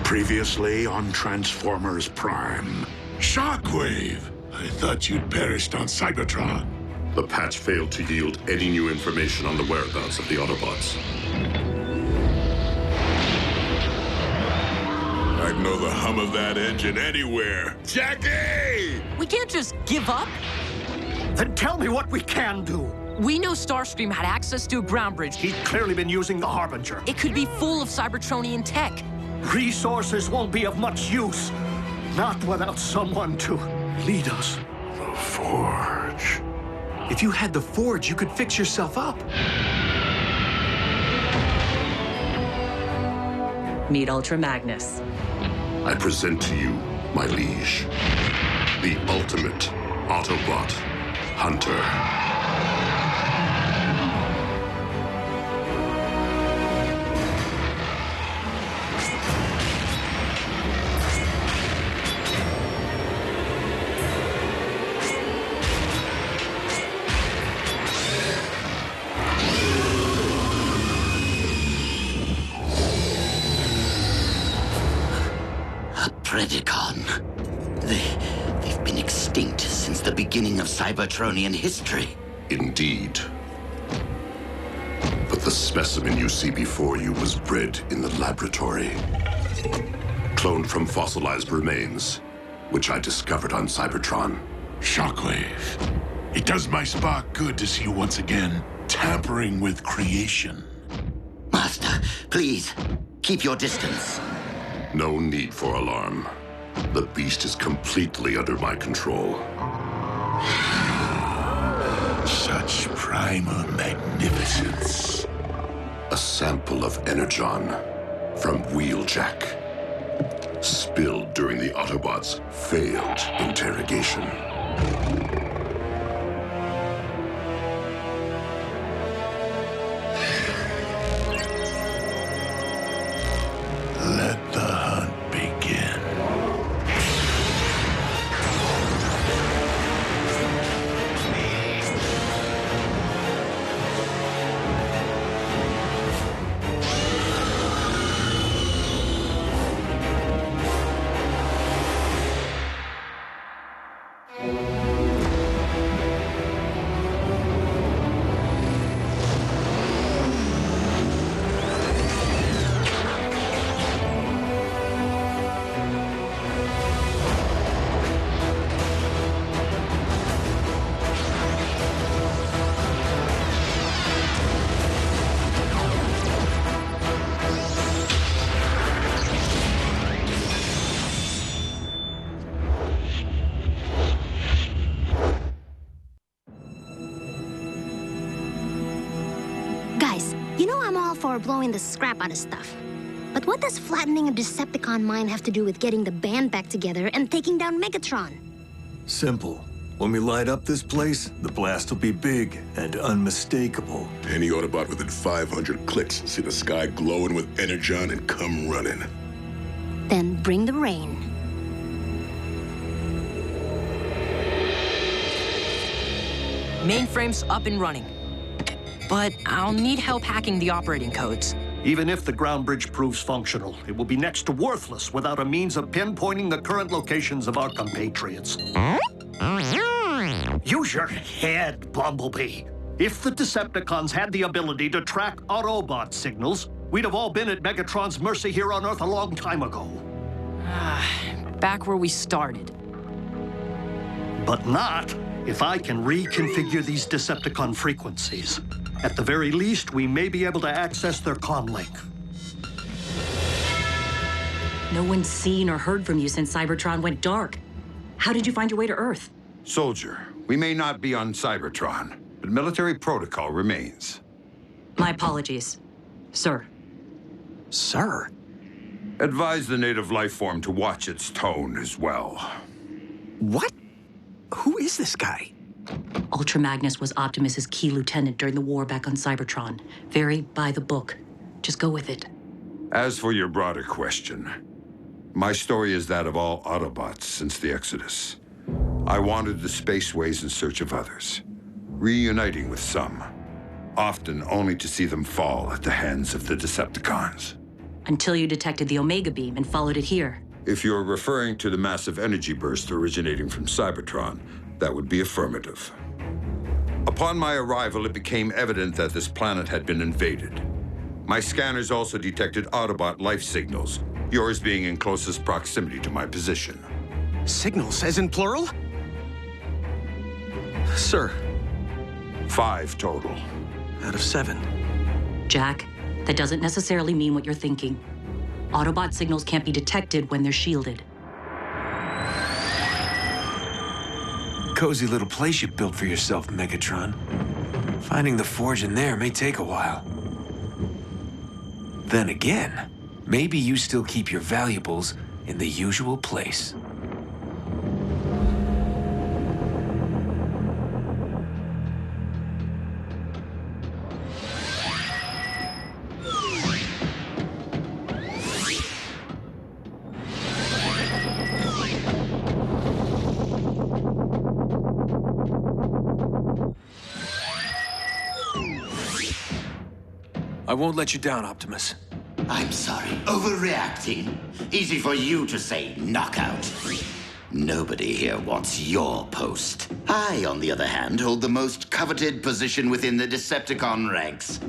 Previously on Transformers Prime. Shockwave! I thought you'd perished on Cybertron. The patch failed to yield any new information on the whereabouts of the Autobots. I'd know the hum of that engine anywhere. Jackie! We can't just give up. Then tell me what we can do. We know Starscream had access to a ground bridge. He'd clearly been using the Harbinger. It could be full of Cybertronian tech. Resources won't be of much use. Not without someone to lead us. The Forge. If you had the Forge, you could fix yourself up. Meet Ultra Magnus. I present to you, my liege, the ultimate Autobot hunter. Predacon. They've been extinct since the beginning of Cybertronian history. Indeed. But the specimen you see before you was bred in the laboratory. Cloned from fossilized remains, which I discovered on Cybertron. Shockwave. It does my spark good to see you once again tampering with creation. Master, please, keep your distance. No need for alarm. The beast is completely under my control. Such primal magnificence. A sample of Energon from Wheeljack. Spilled during the Autobots' failed interrogation. Let the hunt begin. Guys, you know I'm all for blowing the scrap out of stuff. But what does flattening a Decepticon mind have to do with getting the band back together and taking down Megatron? Simple. When we light up this place, the blast will be big and unmistakable. Any Autobot within 500 clicks see the sky glowing with Energon and come running. Then bring the rain. Mainframe's up and running. But I'll need help hacking the operating codes. Even if the ground bridge proves functional, it will be next to worthless without a means of pinpointing the current locations of our compatriots. Use your head, Bumblebee. If the Decepticons had the ability to track Autobot signals, we'd have all been at Megatron's mercy here on Earth a long time ago. Back where we started. But not if I can reconfigure these Decepticon frequencies. At the very least, we may be able to access their comm link. No one's seen or heard from you since Cybertron went dark. How did you find your way to Earth? Soldier, we may not be on Cybertron, but military protocol remains. My apologies, sir. Sir? Advise the native life form to watch its tone as well. What? Who is this guy? Ultra Magnus was Optimus's key lieutenant during the war back on Cybertron. Very by the book. Just go with it. As for your broader question, my story is that of all Autobots since the Exodus. I wandered the spaceways in search of others, reuniting with some, often only to see them fall at the hands of the Decepticons. until you detected the Omega beam and followed it here. If you're referring to the massive energy burst originating from Cybertron, that would be affirmative. Upon my arrival, it became evident that this planet had been invaded. My scanners also detected Autobot life signals, yours being in closest proximity to my position. Signals, as in plural? Sir. 5 total. Out of 7. Jack, that doesn't necessarily mean what you're thinking. Autobot signals can't be detected when they're shielded. Cozy little place you built for yourself, Megatron. Finding the forge in there may take a while. Then again, maybe you still keep your valuables in the usual place. I won't let you down, Optimus. I'm sorry. Overreacting. Easy for you to say knockout. Nobody here wants your post. I, on the other hand, hold the most coveted position within the Decepticon ranks.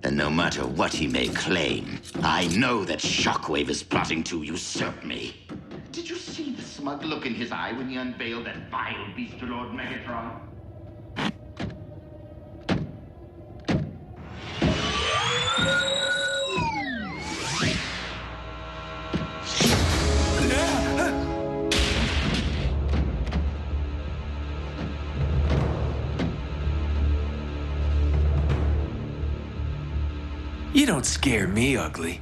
And no matter what he may claim, I know that Shockwave is plotting to usurp me. Did you see the smug look in his eye when he unveiled that vile beast to Lord Megatron? You don't scare me, ugly.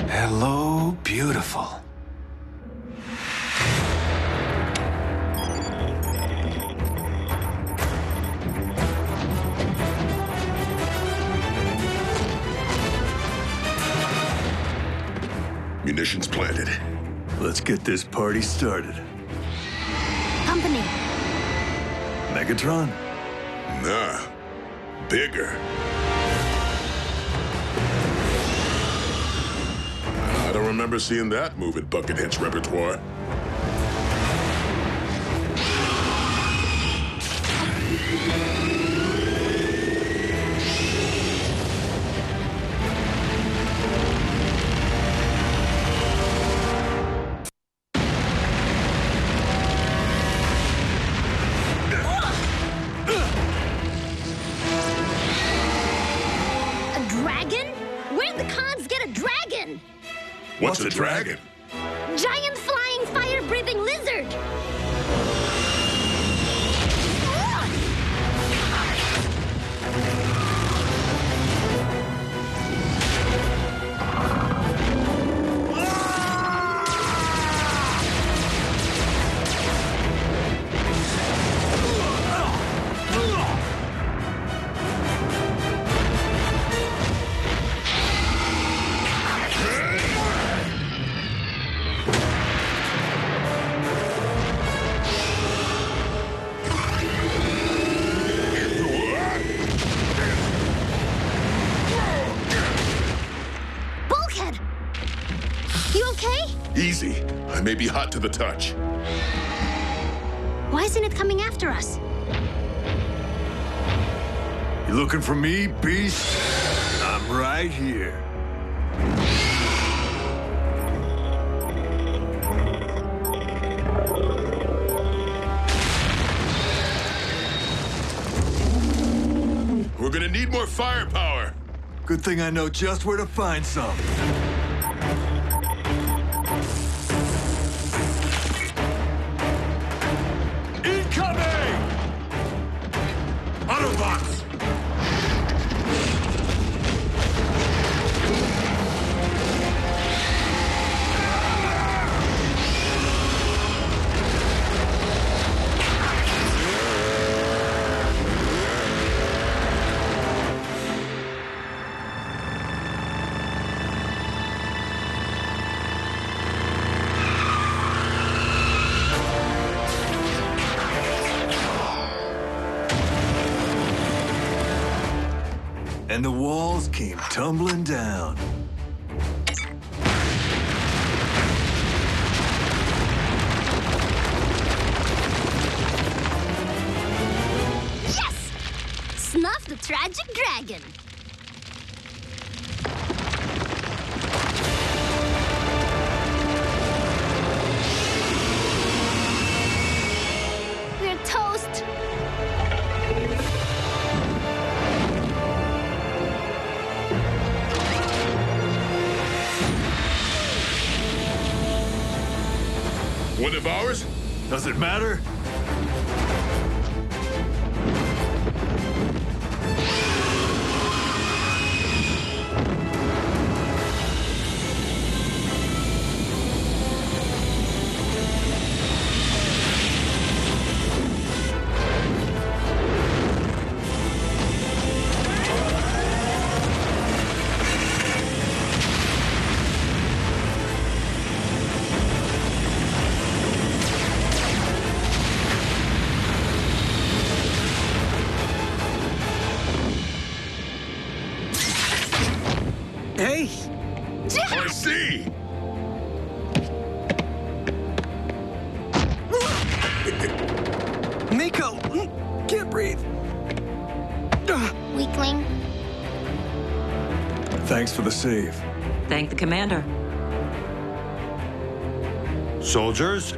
Hello, beautiful. Munitions planted. Let's get this party started. Company. Megatron? Nah. Bigger. I don't remember seeing that move in Buckethead's repertoire. What's a dragon? Giant flying fire-breathing lizard! Easy. I may be hot to the touch. Why isn't it coming after us? You looking for me, Beast? I'm right here. We're gonna need more firepower. Good thing I know just where to find some. Autobots! and the walls came tumbling down. Yes! Snuff the tragic dragon. We're toast. One of ours? Does it matter? Hey! I see! Miko! Can't breathe. Weakling. Thanks for the save. Thank the commander. Soldiers?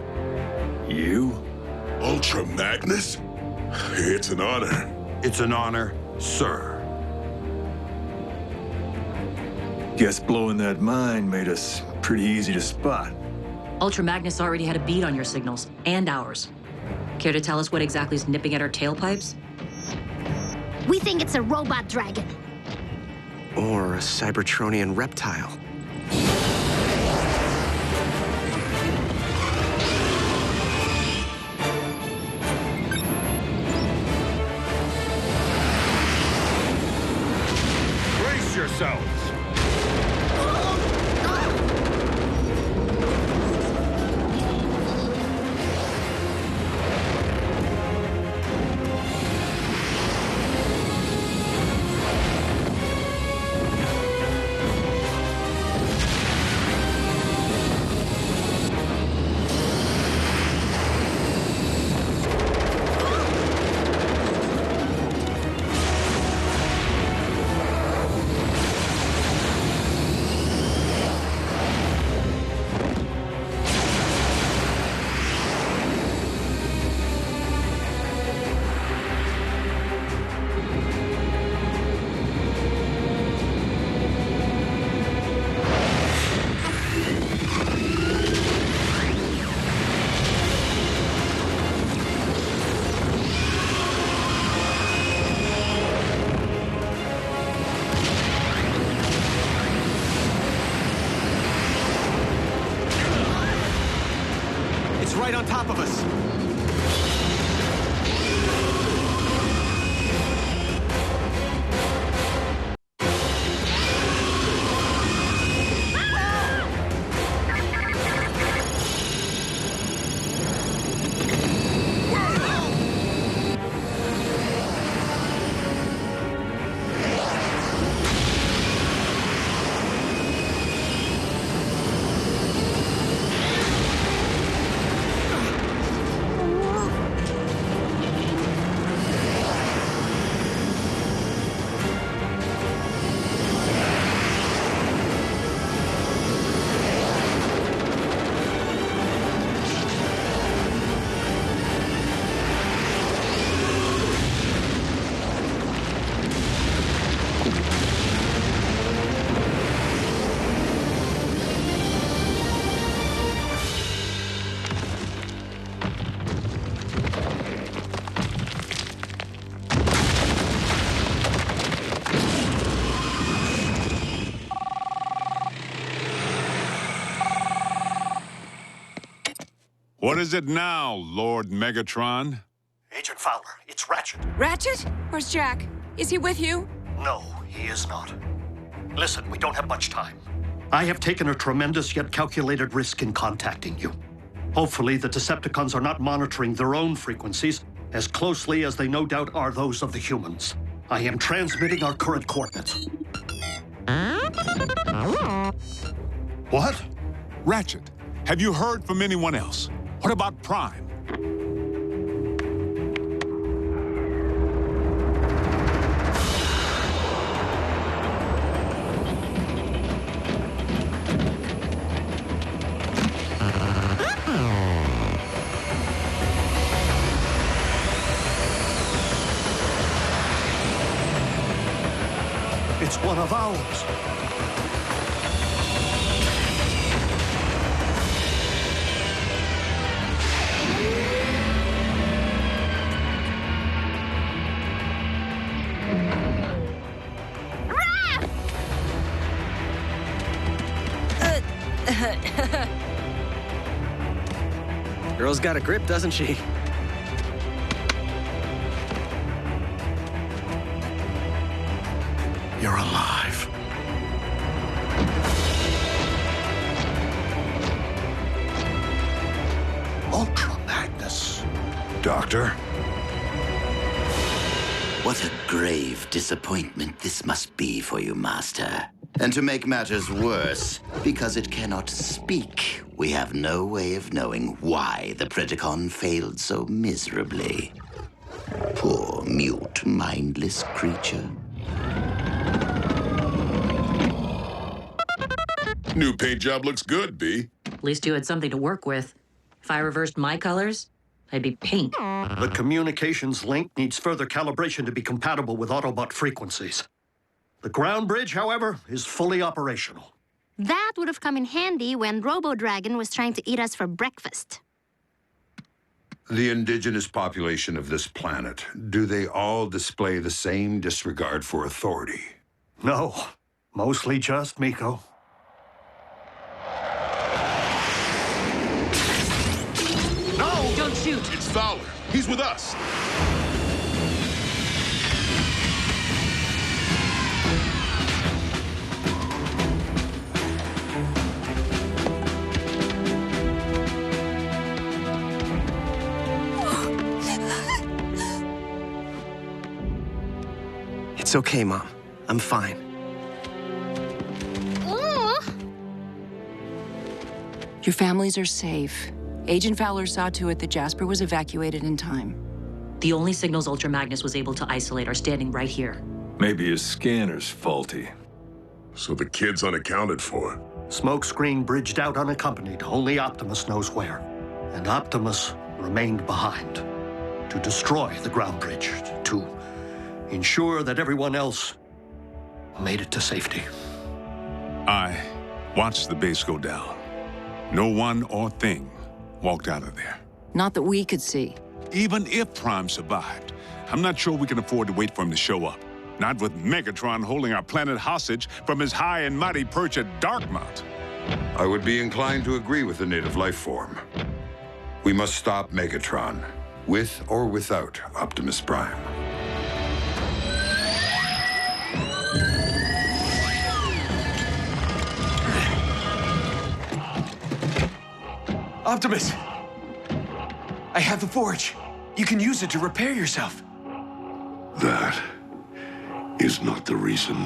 You? Ultra Magnus? It's an honor. It's an honor, sir. Guess blowing that mine made us pretty easy to spot. Ultra Magnus already had a bead on your signals, and ours. Care to tell us what exactly is nipping at our tailpipes? We think it's a robot dragon. Or a Cybertronian reptile. Brace yourselves! It's right on top of us. What is it now, Lord Megatron? Agent Fowler, it's Ratchet. Ratchet? Where's Jack? Is he with you? No, he is not. Listen, we don't have much time. I have taken a tremendous yet calculated risk in contacting you. Hopefully, the Decepticons are not monitoring their own frequencies as closely as they no doubt are those of the humans. I am transmitting our current coordinates. What? Ratchet, have you heard from anyone else? What about Prime? It's one of ours. Girl's got a grip, doesn't she? You're alive. Ultra Magnus. Doctor? What a grave disappointment this must be for you, Master. And to make matters worse, because it cannot speak, we have no way of knowing why the Predacon failed so miserably. Poor, mute, mindless creature. New paint job looks good, B. At least you had something to work with. If I reversed my colors, I'd be pink. The communications link needs further calibration to be compatible with Autobot frequencies. The ground bridge, however, is fully operational. That would have come in handy when Robo Dragon was trying to eat us for breakfast. The indigenous population of this planet, do they all display the same disregard for authority? No, mostly just Miko. No! Don't shoot! It's Fowler. He's with us. It's okay, Mom. I'm fine. Your families are safe. Agent Fowler saw to it that Jasper was evacuated in time. The only signals Ultra Magnus was able to isolate are standing right here. Maybe his scanner's faulty. So the kid's unaccounted for. Smokescreen bridged out unaccompanied. Only Optimus knows where. And Optimus remained behind to destroy the ground bridge, to ensure that everyone else made it to safety. I watched the base go down. No one or thing walked out of there. Not that we could see. Even if Prime survived, I'm not sure we can afford to wait for him to show up. Not with Megatron holding our planet hostage from his high and mighty perch at Darkmount. I would be inclined to agree with the native life form. We must stop Megatron, with or without Optimus Prime. Optimus! I have the forge. You can use it to repair yourself. That is not the reason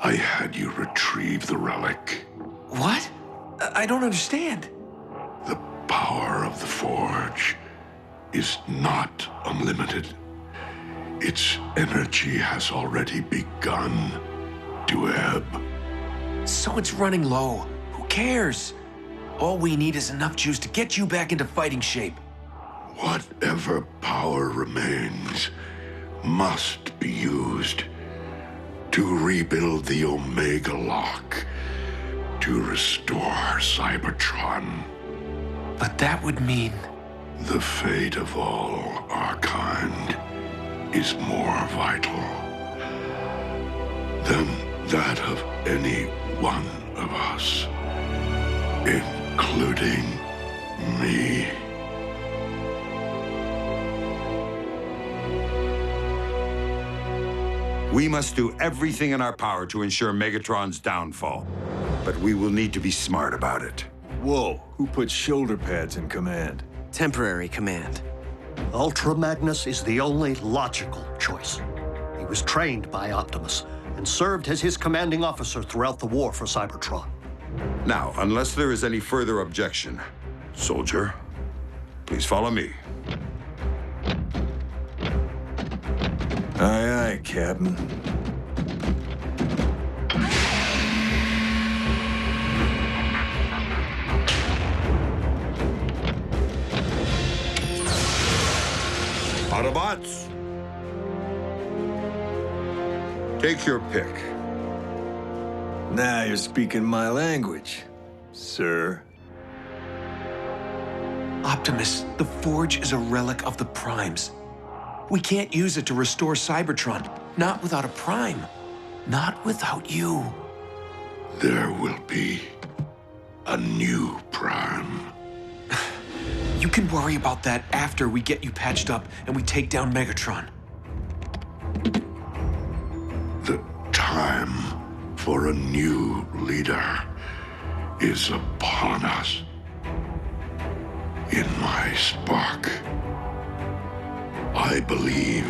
I had you retrieve the relic. What? I don't understand. The power of the forge is not unlimited. Its energy has already begun to ebb. So it's running low. Who cares? All we need is enough juice to get you back into fighting shape. Whatever power remains must be used to rebuild the Omega Lock, to restore Cybertron. But that would mean... The fate of all our kind is more vital than that of any one of us, including me. We must do everything in our power to ensure Megatron's downfall. But we will need to be smart about it. Whoa, who put shoulder pads in command? Temporary command. Ultra Magnus is the only logical choice. He was trained by Optimus and served as his commanding officer throughout the war for Cybertron. Now, unless there is any further objection, soldier, please follow me. Aye, aye, Captain. Autobots, take your pick. Now you're speaking my language, sir. Optimus, the Forge is a relic of the Primes. We can't use it to restore Cybertron. Not without a Prime. Not without you. There will be a new Prime. You can worry about that after we get you patched up and we take down Megatron. The time for a new leader is upon us. In my Spock, I believe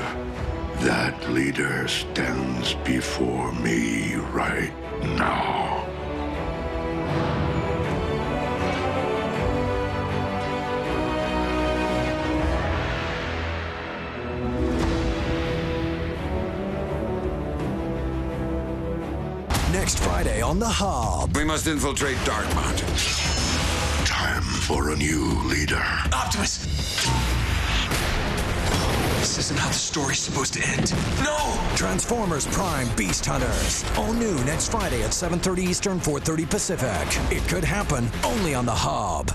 that leader stands before me right now. Next Friday on The Hob. We must infiltrate Dark Mountain. Time for a new leader. Optimus! This isn't how the story's supposed to end. No! Transformers Prime Beast Hunters. All new next Friday at 7:30 Eastern, 4:30 Pacific. It could happen only on The Hob.